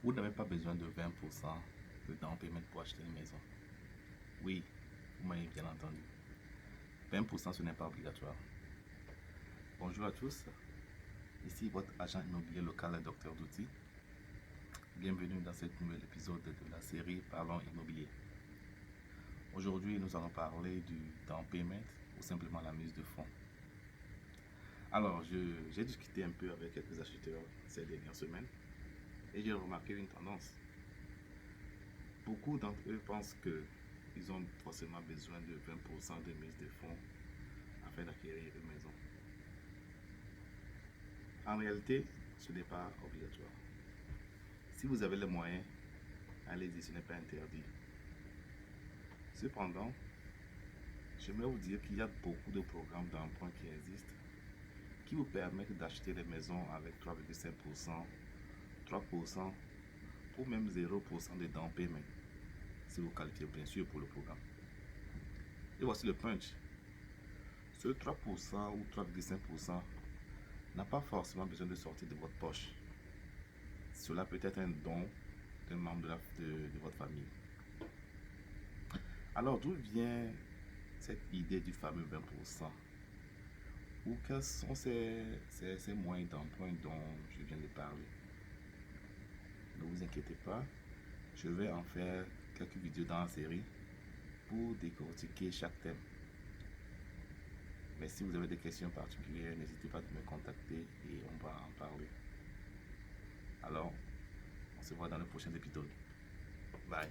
Vous n'avez pas besoin de 20% de down payment pour acheter une maison. Oui, vous m'avez bien entendu. 20% ce n'est pas obligatoire. Bonjour à tous, ici votre agent immobilier local, Dr Douty. Bienvenue dans cet nouvel épisode de la série Parlons Immobilier. Aujourd'hui, nous allons parler du down payment ou simplement la mise de fonds. Alors, j'ai discuté un peu avec quelques acheteurs ces dernières semaines et j'ai remarqué une tendance. Beaucoup d'entre eux pensent qu'ils ont forcément besoin de 20% de mise de fonds afin d'acquérir une maison. En réalité, ce n'est pas obligatoire. Si vous avez les moyens, allez-y, ce n'est pas interdit. Cependant, j'aimerais vous dire qu'il y a beaucoup de programmes d'emprunt qui existent qui vous permettent d'acheter des maisons avec 3,5%, 3% ou même 0% de down payment, si vous qualifiez bien sûr pour le programme. Et voici le punch. Ce 3% ou 3,5% n'a pas forcément besoin de sortir de votre poche. Cela peut être un don d'un membre de votre famille. Alors, d'où vient cette idée du fameux 20%? Ou quels sont ces moyens d'emprunt dont je viens de parler? Ne vous inquiétez pas, je vais en faire quelques vidéos dans la série pour décortiquer chaque thème. Mais si vous avez des questions particulières, n'hésitez pas à me contacter et on va en parler. Alors, on se voit dans le prochain épisode. Bye.